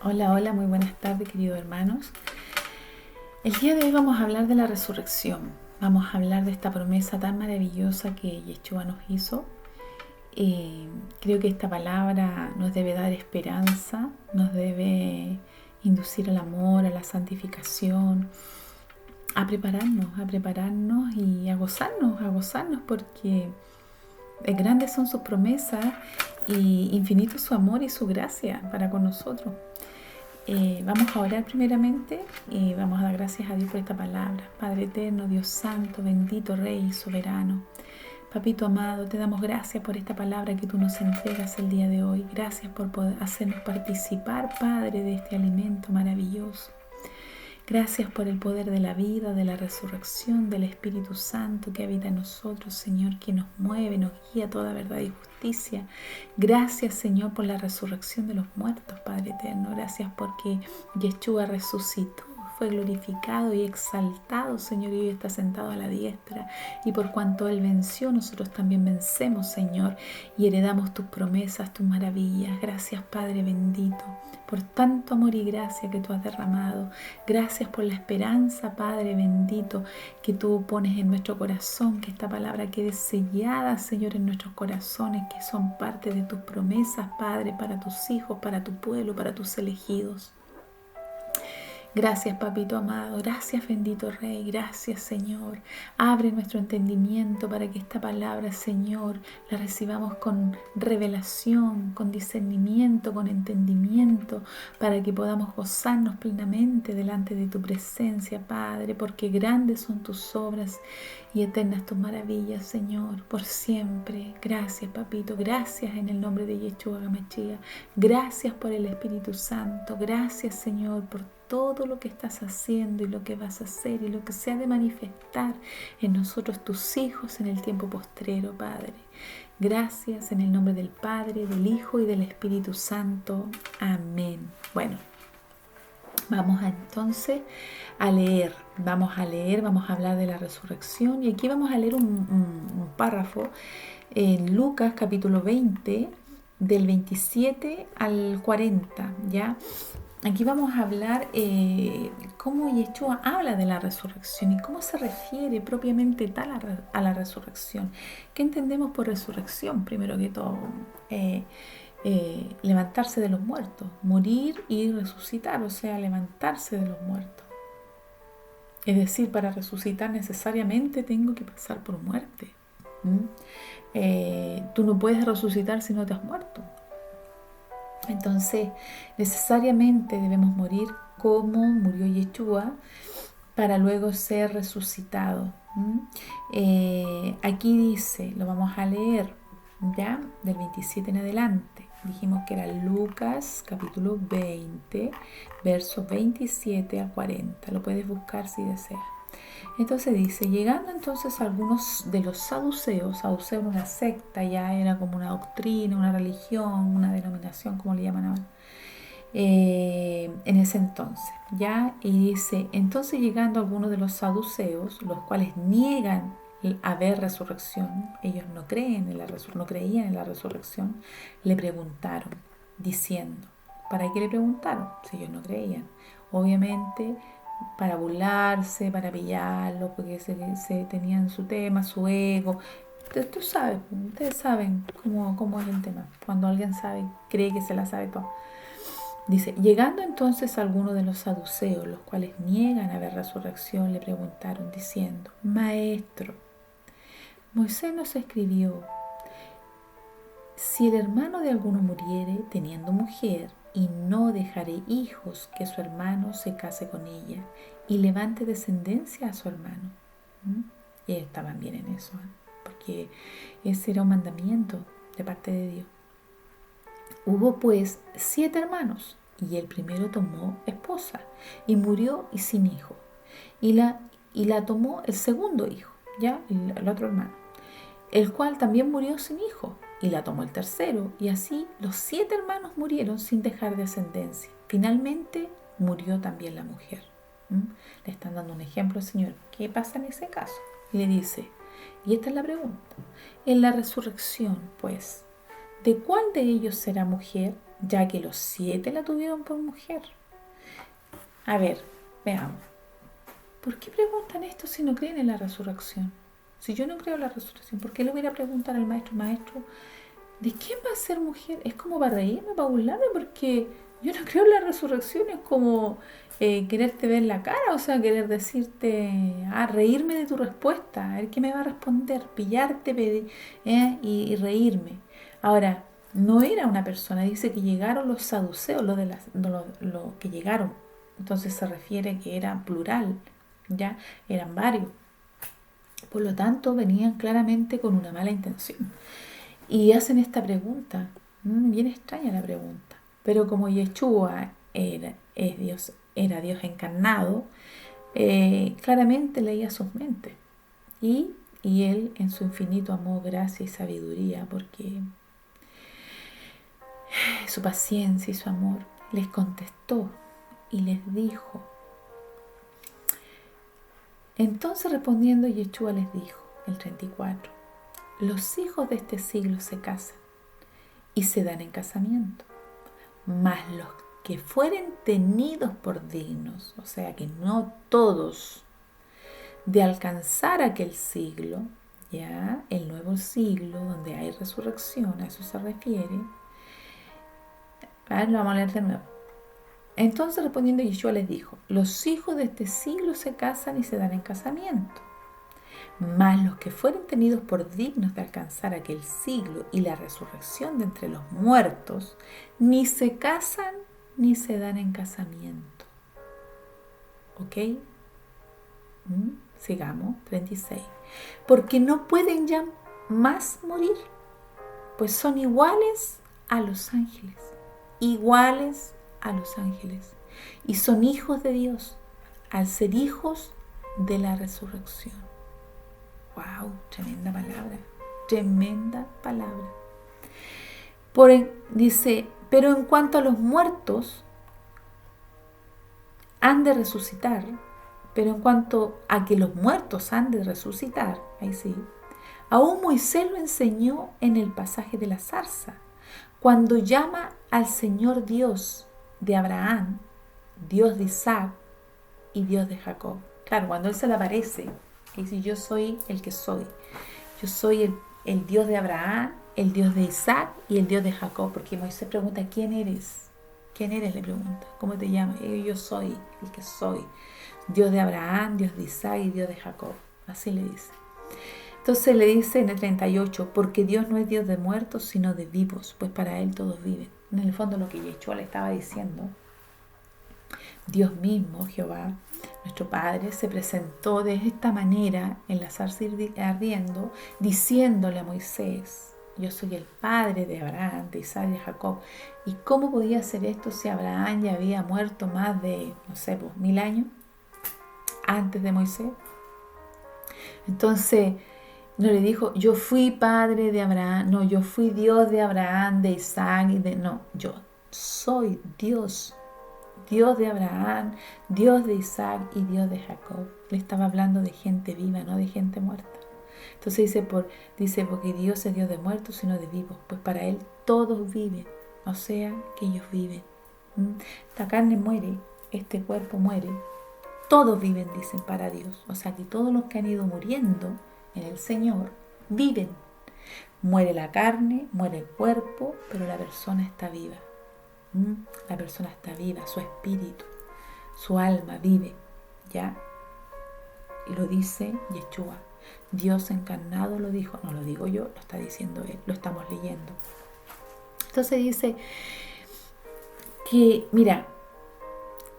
Hola, hola, muy buenas tardes, queridos hermanos. El día de hoy vamos a hablar de la resurrección. Vamos a hablar de esta promesa tan maravillosa que Yeshua nos hizo. Creo que esta palabra nos debe dar esperanza, nos debe inducir al amor, a la santificación, a prepararnos y a gozarnos porque grandes son sus promesas y infinito su amor y su gracia para con nosotros. Vamos a orar primeramente y vamos a dar gracias a Dios por esta palabra. Padre eterno, Dios santo, bendito Rey y soberano. Papito amado, te damos gracias por esta palabra que tú nos entregas el día de hoy. Gracias por poder hacernos participar, Padre, de este alimento maravilloso. Gracias por el poder de la vida, de la resurrección, del Espíritu Santo que habita en nosotros, Señor, que nos mueve, nos guía a toda verdad y justicia. Gracias, Señor, por la resurrección de los muertos, Padre eterno. Gracias porque Yeshua resucitó, fue glorificado y exaltado, Señor, y hoy está sentado a la diestra. Y por cuanto Él venció, nosotros también vencemos, Señor, y heredamos tus promesas, tus maravillas. Gracias, Padre bendito, por tanto amor y gracia que tú has derramado. Gracias por la esperanza, Padre bendito, que tú pones en nuestro corazón, que esta palabra quede sellada, Señor, en nuestros corazones, que son parte de tus promesas, Padre, para tus hijos, para tu pueblo, para tus elegidos. Gracias, papito amado, gracias, bendito Rey, gracias, Señor. Abre nuestro entendimiento para que esta palabra, Señor, la recibamos con revelación, con discernimiento, con entendimiento, para que podamos gozarnos plenamente delante de tu presencia, Padre, porque grandes son tus obras y eternas tus maravillas, Señor, por siempre. Gracias, papito, gracias en el nombre de Yeshua HaMashiach. Gracias por el Espíritu Santo, gracias, Señor, por todo lo que estás haciendo y lo que vas a hacer y lo que se ha de manifestar en nosotros, tus hijos, en el tiempo postrero, Padre. Gracias en el nombre del Padre, del Hijo y del Espíritu Santo. Amén. Bueno, vamos entonces a leer, vamos a hablar de la resurrección y aquí vamos a leer un párrafo en Lucas capítulo 20 del 27 al 40, ¿ya? Aquí vamos a hablar cómo Yeshua habla de la resurrección y cómo se refiere propiamente tal a la resurrección. ¿Qué entendemos por resurrección? Primero que todo, levantarse de los muertos, morir y resucitar, o sea, levantarse de los muertos. Es decir, para resucitar necesariamente tengo que pasar por muerte. Tú no puedes resucitar si no te has muerto. Entonces, necesariamente debemos morir como murió Yeshua para luego ser resucitado. Aquí dice, lo vamos a leer ya del 27 en adelante. Dijimos que era Lucas capítulo 20, versos 27 a 40. Lo puedes buscar si deseas. Entonces dice, llegando entonces algunos de los saduceos era una secta, ya era como una doctrina, una religión, una denominación, como le llaman ahora, en ese entonces, ya, y dice, entonces llegando algunos de los saduceos, los cuales niegan haber resurrección, ellos no creían en la resurrección, le preguntaron, diciendo, ¿para qué le preguntaron? Si ellos no creían, obviamente, para burlarse, para pillarlo, porque se tenían su tema, su ego. Tú sabes, ustedes saben cómo es el tema. Cuando alguien sabe, cree que se la sabe todo. Dice, llegando entonces algunos de los saduceos, los cuales niegan haber resurrección, le preguntaron diciendo, Maestro, Moisés nos escribió, si el hermano de alguno muriere teniendo mujer, y no dejaré hijos que su hermano se case con ella y levante descendencia a su hermano. Y ellos estaban bien en eso, porque ese era un mandamiento de parte de Dios. Hubo pues 7 hermanos, y el primero tomó esposa, y murió y sin hijo. Y la tomó el segundo hijo, ya, el otro hermano, el cual también murió sin hijo. Y la tomó el tercero, y así los 7 hermanos murieron sin dejar descendencia. Finalmente murió también la mujer. Le están dando un ejemplo al Señor. ¿Qué pasa en ese caso? Y le dice, y esta es la pregunta, en la resurrección, pues, ¿de cuál de ellos será mujer? ya que los 7 la tuvieron por mujer. A ver, veamos. ¿Por qué preguntan esto si no creen en la resurrección? Si yo no creo en la resurrección, ¿por qué le voy a preguntar al maestro, ¿de quién va a ser mujer? Es como para reírme, para burlarme, porque yo no creo en la resurrección. Es como quererte ver la cara, o sea, querer decirte, reírme de tu respuesta, a ver qué me va a responder, pillarte y reírme. Ahora, no era una persona, dice que llegaron los saduceos, lo que llegaron. Entonces se refiere que era plural, ya eran varios. Por lo tanto, venían claramente con una mala intención. Y hacen esta pregunta, bien extraña la pregunta, pero como Yeshua era Dios encarnado, claramente leía sus mentes. Y él en su infinito amor, gracia y sabiduría, porque su paciencia y su amor, les contestó y les dijo. Entonces respondiendo Yeshua les dijo, el 34, los hijos de este siglo se casan y se dan en casamiento, mas los que fueren tenidos por dignos, o sea que no todos, de alcanzar aquel siglo, ya el nuevo siglo donde hay resurrección, a eso se refiere. Lo vamos a leer de nuevo. Entonces respondiendo Yeshua les dijo, los hijos de este siglo se casan y se dan en casamiento, mas los que fueren tenidos por dignos de alcanzar aquel siglo y la resurrección de entre los muertos, ni se casan ni se dan en casamiento. ¿Ok? Sigamos, 36. Porque no pueden ya más morir, pues son iguales a los ángeles, iguales a los ángeles, y son hijos de Dios, al ser hijos de la resurrección. ¡Wow! Tremenda palabra, tremenda palabra. Dice, pero en cuanto a los muertos, han de resucitar, pero en cuanto a que los muertos han de resucitar, ahí sí, aún Moisés lo enseñó en el pasaje de la zarza, cuando llama al Señor Dios de Abraham, Dios de Isaac y Dios de Jacob. Claro, cuando Él se le aparece, dice, yo soy el que soy. Yo soy el Dios de Abraham, el Dios de Isaac y el Dios de Jacob. Porque Moisés pregunta, ¿quién eres? ¿Quién eres? Le pregunta. ¿Cómo te llamas? Yo soy el que soy. Dios de Abraham, Dios de Isaac y Dios de Jacob. Así le dice. Entonces le dice en el 38, porque Dios no es Dios de muertos, sino de vivos, pues para Él todos viven. En el fondo lo que Yeshua le estaba diciendo, Dios mismo, Jehová, nuestro Padre, se presentó de esta manera en la zarza ardiendo, diciéndole a Moisés, yo soy el Padre de Abraham, de Isaac y de Jacob. ¿Y cómo podía hacer esto si Abraham ya había muerto más de, 1000 años antes de Moisés? Entonces, no le dijo, yo fui padre de Abraham, no, yo fui Dios de Abraham, de Isaac y de... No, yo soy Dios, Dios de Abraham, Dios de Isaac y Dios de Jacob. Le estaba hablando de gente viva, no de gente muerta. Entonces dice, porque Dios es Dios de muertos, sino de vivos, pues para Él todos viven, o sea, que ellos viven. Esta carne muere, este cuerpo muere, todos viven, dicen, para Dios. O sea, que todos los que han ido muriendo en el Señor viven. Muere la carne, muere el cuerpo, pero la persona está viva. La persona está viva, su espíritu, su alma vive, ¿ya? Y lo dice Yeshua. Dios encarnado lo dijo, no lo digo yo, lo está diciendo Él, lo estamos leyendo. Entonces dice que, mira,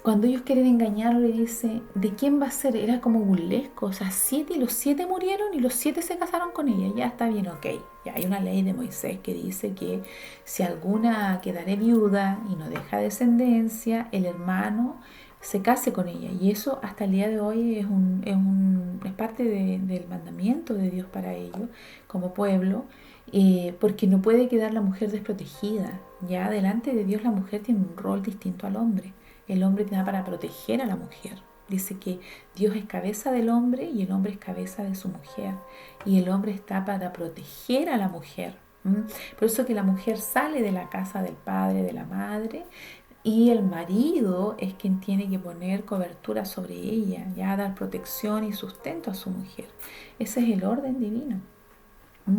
cuando ellos quieren engañarlo, le dice, ¿de quién va a ser? Era como burlesco, o sea, 7 y los 7 murieron y los 7 se casaron con ella. Ya está bien, ok. Ya hay una ley de Moisés que dice que si alguna quedare viuda y no deja descendencia, el hermano se case con ella. Y eso hasta el día de hoy es parte del mandamiento de Dios para ellos como pueblo, porque no puede quedar la mujer desprotegida. Ya delante de Dios la mujer tiene un rol distinto al hombre. El hombre está para proteger a la mujer. Dice que Dios es cabeza del hombre y el hombre es cabeza de su mujer. Y el hombre está para proteger a la mujer. Por eso que la mujer sale de la casa del padre, de la madre, y el marido es quien tiene que poner cobertura sobre ella, ya dar protección y sustento a su mujer. Ese es el orden divino.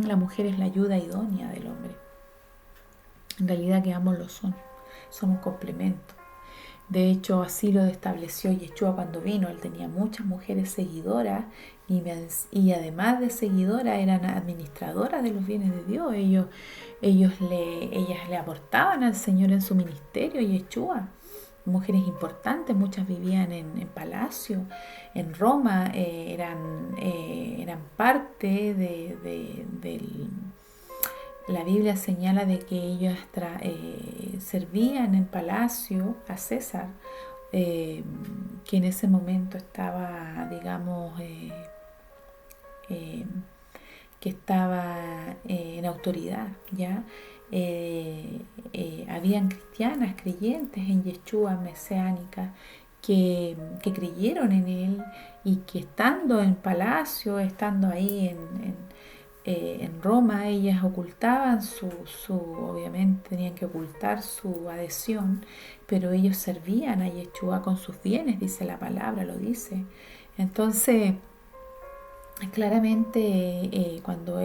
La mujer es la ayuda idónea del hombre. En realidad que ambos lo son, somos complementos. De hecho, así lo estableció Yeshua cuando vino. Él tenía muchas mujeres seguidoras y además de seguidoras eran administradoras de los bienes de Dios. Ellas le aportaban al Señor en su ministerio, Yeshua. Mujeres importantes, muchas vivían en palacio, en Roma, eran parte del... La Biblia señala de que ellos servían en palacio a César, que en ese momento estaba, digamos, que estaba en autoridad, ¿ya? Habían cristianas, creyentes en Yeshua, mesiánicas, que creyeron en él y que estando en palacio, estando ahí en Roma, ellas ocultaban obviamente tenían que ocultar su adhesión, pero ellos servían a Yeshua con sus bienes, dice la palabra, lo dice. Entonces, claramente cuando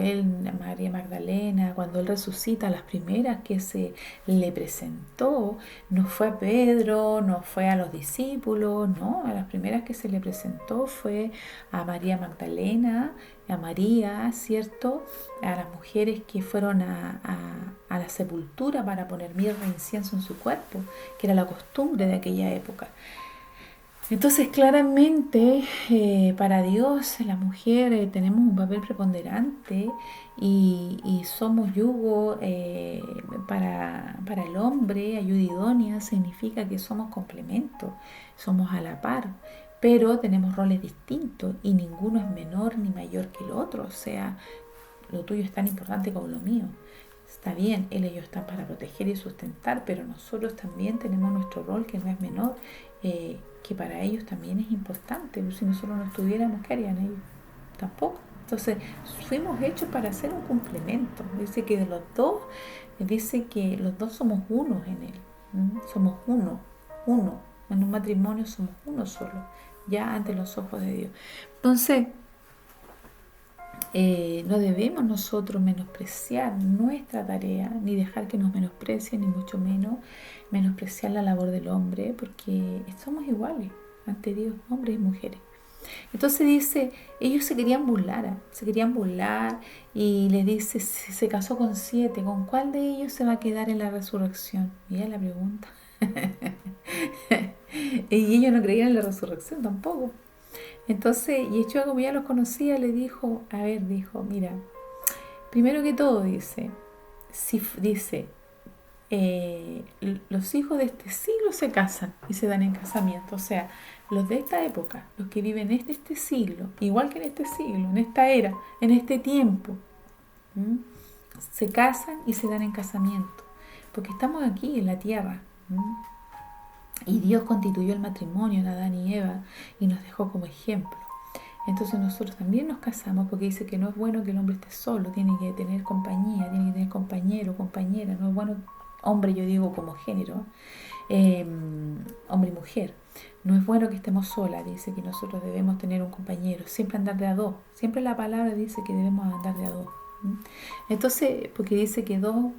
María Magdalena, cuando él resucita, las primeras que se le presentó, no fue a Pedro, no fue a los discípulos, no, a las primeras que se le presentó fue a María Magdalena, a María, ¿cierto? A las mujeres que fueron a la sepultura para poner mirra e incienso en su cuerpo, que era la costumbre de aquella época. Entonces, claramente, para Dios, la mujer tenemos un papel preponderante y somos yugo para el hombre, ayuda idónea, significa que somos complementos, somos a la par, pero tenemos roles distintos y ninguno es menor ni mayor que el otro, o sea, lo tuyo es tan importante como lo mío. Está bien, ellos están para proteger y sustentar, pero nosotros también tenemos nuestro rol que no es menor, que para ellos también es importante. Si nosotros no estuviéramos, ¿qué harían ellos? Tampoco. Entonces, fuimos hechos para hacer un complemento. Dice que de los dos, dice que los dos somos unos en él. Somos uno. En un matrimonio somos uno solo, ya ante los ojos de Dios. Entonces, no debemos nosotros menospreciar nuestra tarea, ni dejar que nos menosprecien, ni mucho menos menospreciar la labor del hombre, porque somos iguales ante Dios, hombres y mujeres. Entonces dice, ellos se querían burlar y les dice, se casó con 7, ¿con cuál de ellos se va a quedar en la resurrección? Mira la pregunta. Y ellos no creían en la resurrección tampoco. Entonces Yeshua, como ya los conocía, le dijo, mira, primero que todo dice, los hijos de este siglo se casan y se dan en casamiento, o sea, los de esta época, los que viven en este siglo, igual que en este siglo, en esta era, en este tiempo, se casan y se dan en casamiento, porque estamos aquí en la tierra. Y Dios constituyó el matrimonio en Adán y Eva y nos dejó como ejemplo. Entonces nosotros también nos casamos porque dice que no es bueno que el hombre esté solo, tiene que tener compañía, tiene que tener compañero, compañera. No es bueno, hombre yo digo como género, hombre y mujer. No es bueno que estemos solas, dice que nosotros debemos tener un compañero, siempre andar de a dos. Siempre la palabra dice que debemos andar de a dos. Entonces, porque dice que dos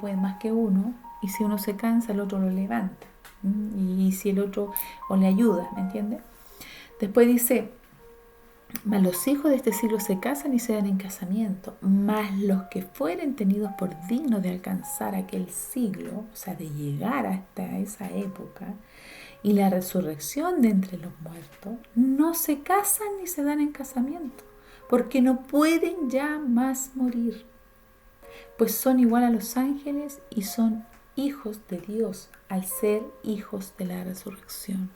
pueden más que uno y si uno se cansa el otro lo levanta. Y si el otro o le ayuda, ¿me entiendes? Después dice, mas los hijos de este siglo se casan y se dan en casamiento, mas los que fueren tenidos por dignos de alcanzar aquel siglo, o sea, de llegar hasta esa época, y la resurrección de entre los muertos, no se casan ni se dan en casamiento, porque no pueden ya más morir, pues son igual a los ángeles y son hijos de Dios al ser hijos de la resurrección.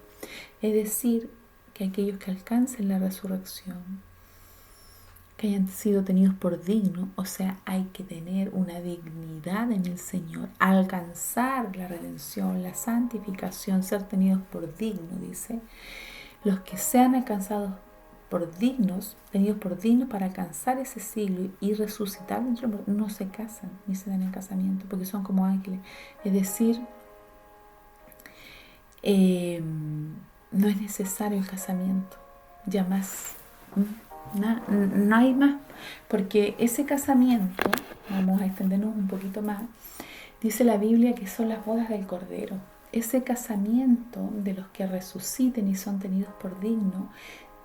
Es decir, que aquellos que alcancen la resurrección, que hayan sido tenidos por dignos, o sea, hay que tener una dignidad en el Señor, alcanzar la redención, la santificación, ser tenidos por dignos, dice. Los que sean alcanzados tenidos por dignos para alcanzar ese siglo y resucitar dentro de los muertos, no se casan ni se dan en casamiento, porque son como ángeles. Es decir, no es necesario el casamiento, ya más. No hay más, porque ese casamiento, vamos a extendernos un poquito más, dice la Biblia que son las bodas del Cordero. Ese casamiento de los que resuciten y son tenidos por dignos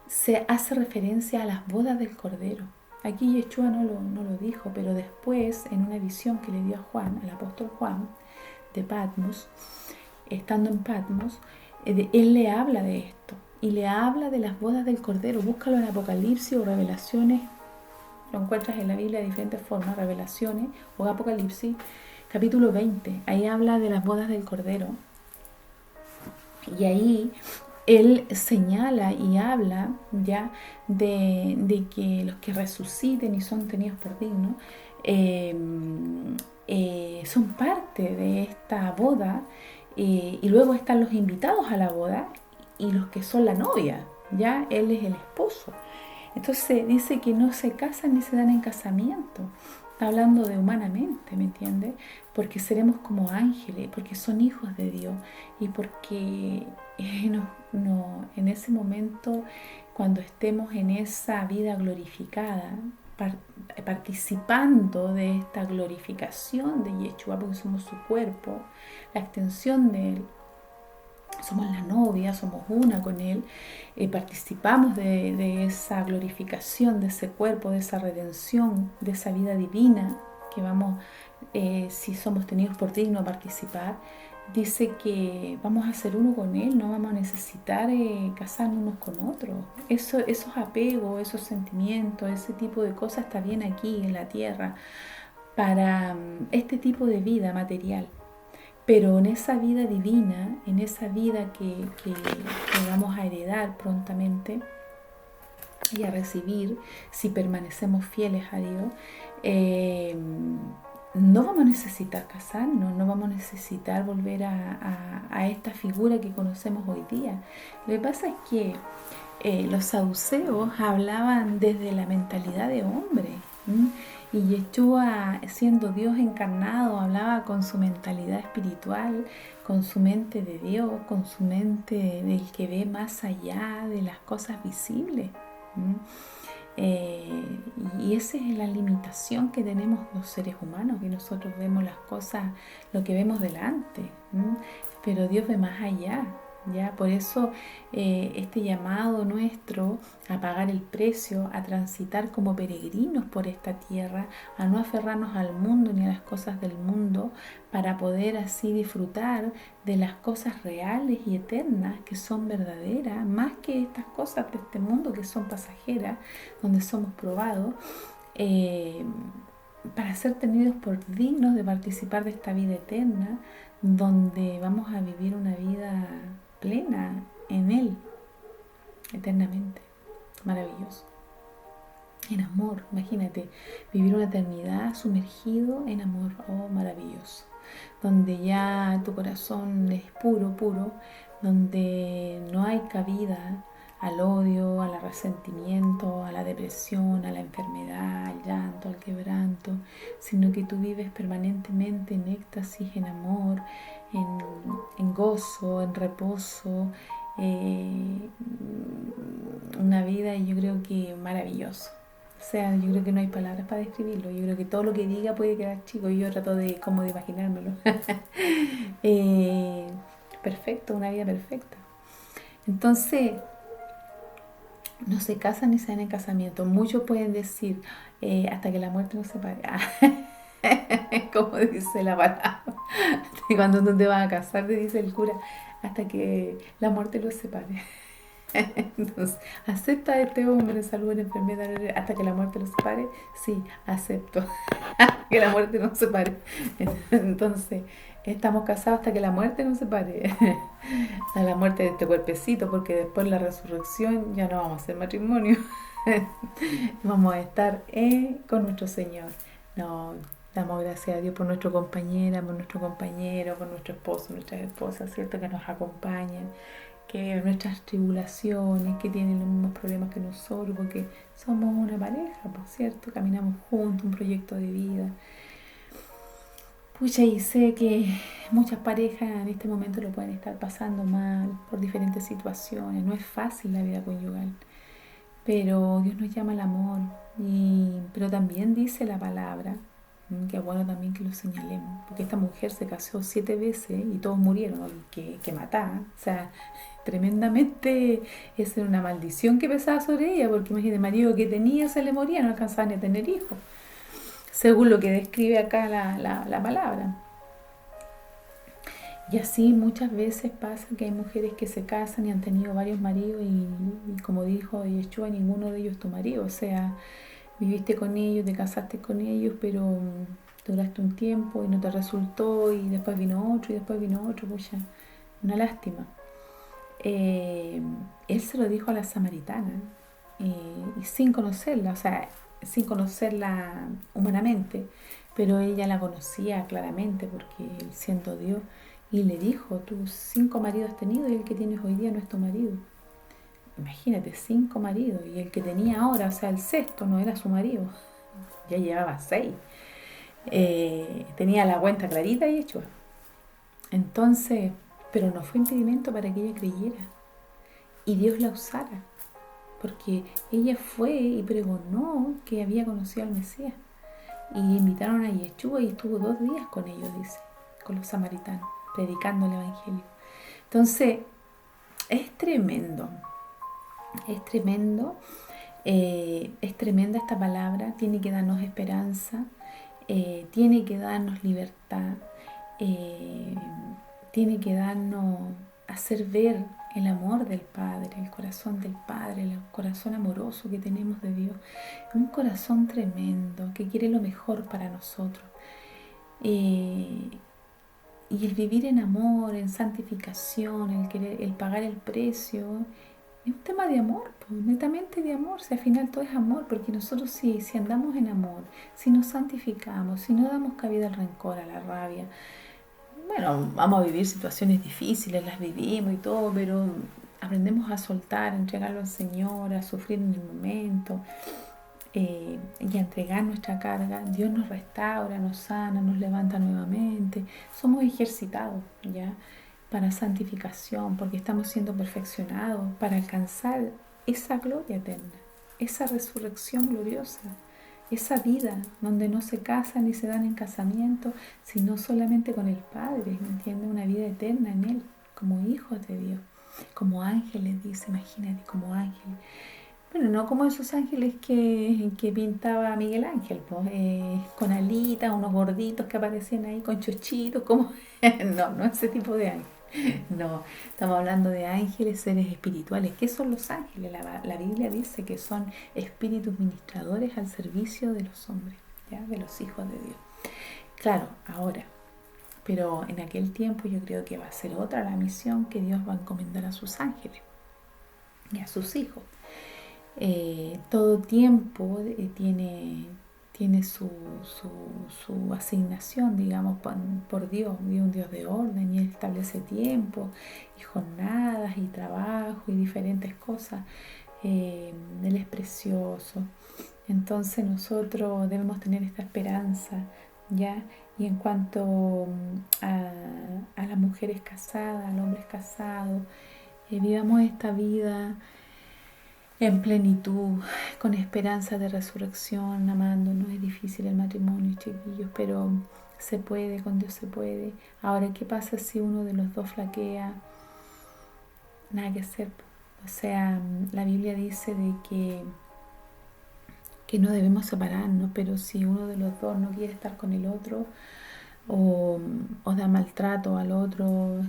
se hace referencia a las bodas del Cordero. Aquí Yeshua no lo dijo, pero después en una visión que le dio a Juan, al apóstol Juan, de Patmos, estando en Patmos, él le habla de esto y le habla de las bodas del Cordero. Búscalo en Apocalipsis o Revelaciones, lo encuentras en la Biblia de diferentes formas, Revelaciones o Apocalipsis, capítulo 20, ahí habla de las bodas del Cordero. Y ahí él señala y habla ya de que los que resuciten y son tenidos por dignos son parte de esta boda, y luego están los invitados a la boda y los que son la novia, ya él es el esposo. Entonces dice que no se casan ni se dan en casamiento. Está hablando de humanamente, ¿me entiendes? Porque seremos como ángeles, porque son hijos de Dios y porque en ese momento, cuando estemos en esa vida glorificada, participando de esta glorificación de Yeshua, porque somos su cuerpo, la extensión de Él, somos la novia, somos una con Él, participamos de esa glorificación, de ese cuerpo, de esa redención, de esa vida divina que vamos, si somos tenidos por digno a participar. Dice que vamos a ser uno con Él, no vamos a necesitar casarnos unos con otros. Esos apegos, esos sentimientos, ese tipo de cosas está bien aquí en la tierra para este tipo de vida material. Pero en esa vida divina, en esa vida que vamos a heredar prontamente y a recibir, si permanecemos fieles a Dios, no vamos a necesitar casarnos, no vamos a necesitar volver a esta figura que conocemos hoy día. Lo que pasa es que los saduceos hablaban desde la mentalidad de hombre, y Yeshua, siendo Dios encarnado, hablaba con su mentalidad espiritual, con su mente de Dios, con su mente del que ve más allá de las cosas visibles. Y esa es la limitación que tenemos los seres humanos, que nosotros vemos las cosas, lo que vemos delante, pero Dios ve más allá. ¿Ya? Por eso este llamado nuestro a pagar el precio, a transitar como peregrinos por esta tierra, a no aferrarnos al mundo ni a las cosas del mundo, para poder así disfrutar de las cosas reales y eternas que son verdaderas, más que estas cosas de este mundo que son pasajeras, donde somos probados, para ser tenidos por dignos de participar de esta vida eterna, donde vamos a vivir una vida plena en Él, eternamente. Maravilloso. En amor, imagínate, vivir una eternidad sumergido en amor. Oh, maravilloso. Donde ya tu corazón es puro, puro, donde no hay cabida al odio, al resentimiento, a la depresión, a la enfermedad, al llanto, al quebranto, sino que tú vives permanentemente en éxtasis, en amor, en gozo, en reposo, una vida, yo creo que maravillosa. O sea, yo creo que no hay palabras para describirlo. Yo creo que todo lo que diga puede quedar chico. Yo trato de como de imaginármelo. Perfecto, una vida perfecta. Entonces, no se casan ni se dan en casamiento. Muchos pueden decir, hasta que la muerte nos separe. Como dice la palabra. Cuando tú te vas a casar, te dice el cura, hasta que la muerte los separe. Entonces, ¿acepta a este hombre salud en enfermedad hasta que la muerte los separe? Sí, acepto. Que la muerte nos separe. Entonces, estamos casados hasta que la muerte nos separe. A la muerte de este cuerpecito, porque después la resurrección ya no vamos a hacer matrimonio. Vamos a estar con nuestro Señor. No, damos gracias a Dios por nuestra compañera, por nuestro compañero, por nuestro esposo, nuestras esposas, ¿cierto? Que nos acompañan, que viven nuestras tribulaciones, que tienen los mismos problemas que nosotros, porque somos una pareja, por cierto, caminamos juntos, un proyecto de vida. Pucha, y sé que muchas parejas en este momento lo pueden estar pasando mal por diferentes situaciones. No es fácil la vida conyugal, pero Dios nos llama al amor. Pero también dice la palabra, que es bueno también que lo señalemos, porque esta mujer se casó 7 veces y todos murieron, ¿no? que matar. O sea, tremendamente, esa era una maldición que pesaba sobre ella, porque imagínate, el marido que tenía se le moría, no alcanzaba ni a tener hijos, según lo que describe acá la palabra. Y así muchas veces pasa que hay mujeres que se casan y han tenido varios maridos y como dijo Yeshua, ninguno de ellos es tu marido. O sea, viviste con ellos, te casaste con ellos, pero duraste un tiempo y no te resultó y después vino otro y después vino otro. Pues ya, una lástima. Eh, Él se lo dijo a la samaritana y sin conocerla, o sea, sin conocerla humanamente, pero ella la conocía claramente porque él siendo Dios y le dijo, tú 5 maridos has tenido y el que tienes hoy día no es tu marido. Imagínate, 5 maridos y el que tenía ahora, o sea, el sexto no era su marido, ya llevaba 6. Tenía la cuenta clarita y hecho. Entonces, pero no fue impedimento para que ella creyera y Dios la usara, porque ella fue y pregonó que había conocido al Mesías y invitaron a Yeshua y estuvo 2 días con ellos, dice, con los samaritanos, predicando el Evangelio. Entonces, es tremendo, es tremendo, es tremenda esta palabra, tiene que darnos esperanza, tiene que darnos libertad, eh, tiene que darnos, hacer ver el amor del Padre, el corazón del Padre, el corazón amoroso que tenemos de Dios. Un corazón tremendo que quiere lo mejor para nosotros. Eh, y el vivir en amor, en santificación, el pagar el precio, es un tema de amor, pues, netamente de amor. Si al final todo es amor, porque nosotros si andamos en amor, si nos santificamos, si no damos cabida al rencor, a la rabia, bueno, vamos a vivir situaciones difíciles, las vivimos y todo, pero aprendemos a soltar, a entregarlo al Señor, a sufrir en el momento y a entregar nuestra carga. Dios nos restaura, nos sana, nos levanta nuevamente. Somos ejercitados ya para santificación, porque estamos siendo perfeccionados para alcanzar esa gloria eterna, esa resurrección gloriosa, esa vida donde no se casan ni se dan en casamiento, sino solamente con el Padre, ¿me entiendes? Una vida eterna en Él, como hijos de Dios, como ángeles, dice, imagínate, como ángeles. Bueno, no como esos ángeles que pintaba Miguel Ángel, pues, con alitas, unos gorditos que aparecían ahí con chochitos, como no, no ese tipo de ángeles. No, estamos hablando de ángeles, seres espirituales. ¿Qué son los ángeles? La Biblia dice que son espíritus ministradores al servicio de los hombres, ¿ya? De los hijos de Dios. Claro, ahora, pero en aquel tiempo yo creo que va a ser otra la misión que Dios va a encomendar a sus ángeles y a sus hijos. Todo tiempo tiene su asignación, digamos, por Dios. Dios es un Dios de orden y Él establece tiempo y jornadas y trabajo y diferentes cosas. Él es precioso. Entonces nosotros debemos tener esta esperanza, ¿ya? Y en cuanto a las mujeres casadas, al hombre casado, vivamos esta vida en plenitud, con esperanza de resurrección, amándonos. Es difícil el matrimonio, chiquillos, pero se puede, con Dios se puede. Ahora, ¿qué pasa si uno de los dos flaquea? Nada que hacer. O sea, la Biblia dice de que no debemos separarnos, pero si uno de los dos no quiere estar con el otro o da maltrato al otro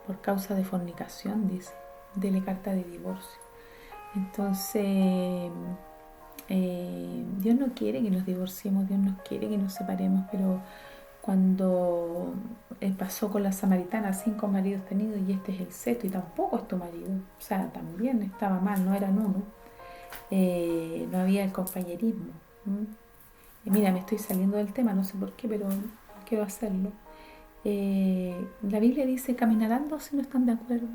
por causa de fornicación, dice, dele carta de divorcio. Entonces, Dios no quiere que nos divorciemos, Dios nos quiere que nos separemos, pero cuando pasó con la samaritana, 5 maridos tenidos y este es el sexto y tampoco es tu marido, o sea, también estaba mal, no eran uno, no había el compañerismo. Y mira, me estoy saliendo del tema, no sé por qué, pero quiero hacerlo. La Biblia dice, caminarán dos si no están de acuerdo.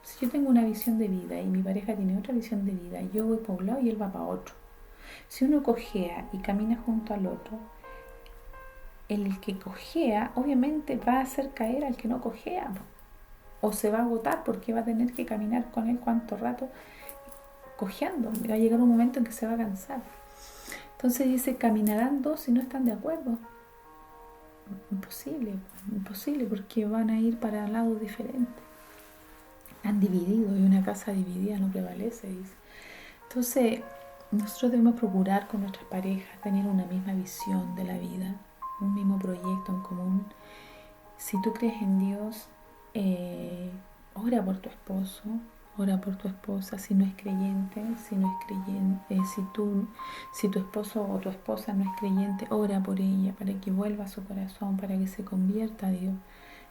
Si yo tengo una visión de vida y mi pareja tiene otra visión de vida, yo voy para un lado y él va para otro. Si uno cojea y camina junto al otro, el que cojea obviamente va a hacer caer al que no cojea, o se va a agotar porque va a tener que caminar con él cuánto rato cojeando. Va a llegar un momento en que se va a cansar. Entonces dice, caminarán dos si no están de acuerdo. Imposible, imposible, porque van a ir para lados diferentes. Han dividido y una casa dividida no prevalece, dice. Entonces, nosotros debemos procurar con nuestras parejas tener una misma visión de la vida, un mismo proyecto en común. Si tú crees en Dios, ora por tu esposo, ora por tu esposa. Si no es creyente, si tu esposo o tu esposa no es creyente, ora por ella para que vuelva a su corazón, para que se convierta a Dios.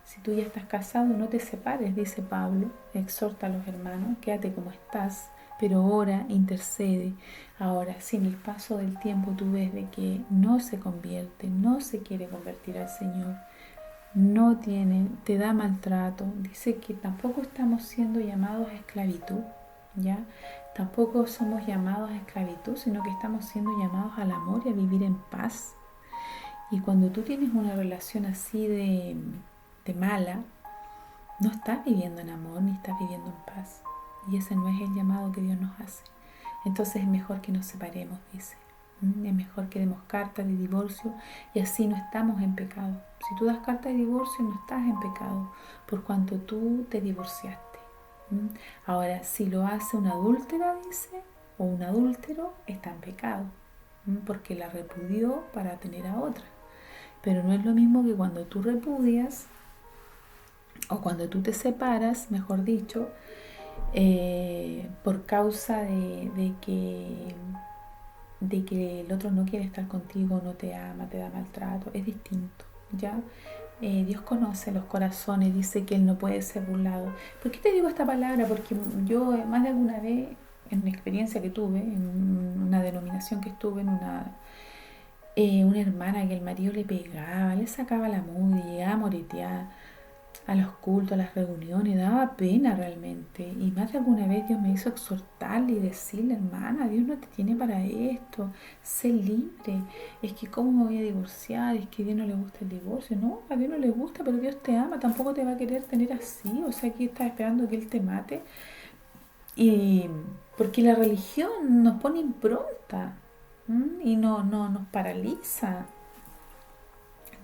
Si tú ya estás casado, no te separes, dice Pablo, exhorta a los hermanos, quédate como estás, pero ora, intercede. Ahora, si en el paso del tiempo tú ves de que no se convierte, no se quiere convertir al Señor, no tiene, te da maltrato, dice que tampoco estamos siendo llamados a esclavitud, ¿ya? Tampoco somos llamados a esclavitud, sino que estamos siendo llamados al amor y a vivir en paz. Y cuando tú tienes una relación así de mala, no estás viviendo en amor ni estás viviendo en paz. Y ese no es el llamado que Dios nos hace. Entonces es mejor que nos separemos, dice. Es mejor que demos carta de divorcio y así no estamos en pecado. Si tú das carta de divorcio no estás en pecado por cuanto tú te divorciaste. Ahora, si lo hace una adúltera, dice, o un adúltero, está en pecado porque la repudió para tener a otra. Pero no es lo mismo que cuando tú repudias o cuando tú te separas, mejor dicho, por causa de que el otro no quiere estar contigo, no te ama, te da maltrato, es distinto, ¿ya? Dios conoce los corazones, dice que Él no puede ser burlado. ¿Por qué te digo esta palabra? Porque yo más de alguna vez, en una experiencia que tuve, en una denominación que estuve, en una hermana que el marido le pegaba, le sacaba la mugre, llegaba a moretear a los cultos, a las reuniones, daba pena realmente. Y más de alguna vez Dios me hizo exhortarle y decirle, hermana, Dios no te tiene para esto, sé libre. Es que cómo me voy a divorciar, es que a Dios no le gusta el divorcio. No, a Dios no le gusta, pero Dios te ama, tampoco te va a querer tener así. O sea, que estás esperando que Él te mate. Y porque la religión nos pone impronta y no nos paraliza.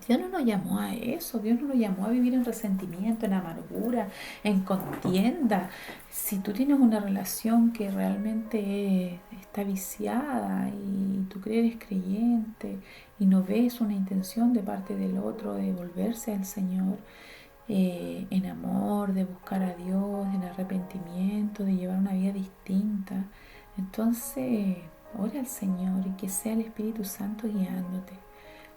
Dios no nos llamó a eso, Dios no nos llamó a vivir en resentimiento, en amargura, en contienda. Si tú tienes una relación que realmente está viciada y tú eres creyente y no ves una intención de parte del otro de volverse al Señor en amor, de buscar a Dios, en arrepentimiento, de llevar una vida distinta, entonces ora al Señor y que sea el Espíritu Santo guiándote.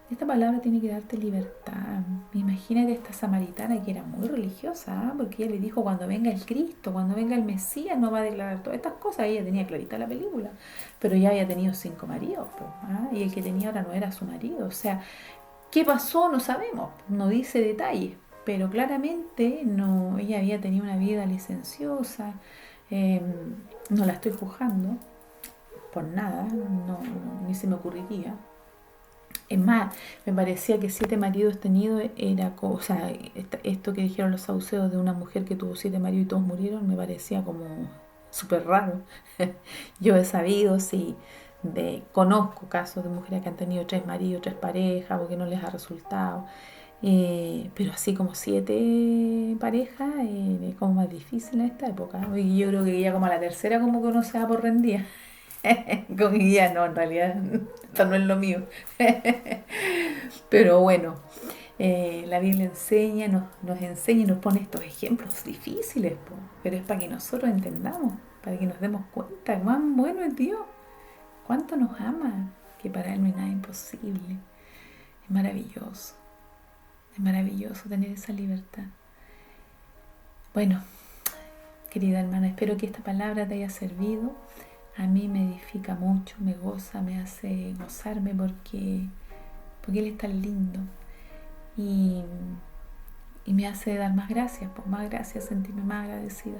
Esta palabra tiene que darte libertad. Imagínate esta samaritana que era muy religiosa, porque ella le dijo, cuando venga el Cristo, cuando venga el Mesías, no va a declarar todas estas cosas. Ella tenía clarita la película, pero ya había tenido 5 maridos, y el que tenía ahora no era su marido. O sea, ¿qué pasó? No sabemos, no dice detalles, pero claramente no, ella había tenido una vida licenciosa. No la estoy juzgando por nada, ni se me ocurriría. Es más, me parecía que 7 maridos tenidos era, o sea, esto que dijeron los saduceos de una mujer que tuvo 7 maridos y todos murieron, me parecía como súper raro. Yo he sabido, sí, conozco casos de mujeres que han tenido 3 maridos, 3 parejas, porque no les ha resultado. Pero así como 7 parejas, es como más difícil en esta época. Y yo creo que ya como a la tercera como que uno se da por rendida. Con guía no, en realidad esto no es lo mío. Pero bueno, la Biblia enseña, nos enseña y nos pone estos ejemplos difíciles, pero es para que nosotros entendamos, para que nos demos cuenta cuán bueno es Dios, cuánto nos ama, que para Él no hay nada imposible. Es maravilloso tener esa libertad. Bueno, querida hermana, espero que esta palabra te haya servido. A mí me edifica mucho, me goza, me hace gozarme porque Él es tan lindo y me hace dar más gracias, sentirme más agradecida.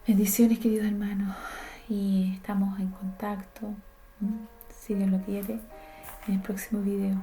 Bendiciones, queridos hermanos, y estamos en contacto, si Dios lo quiere, en el próximo video.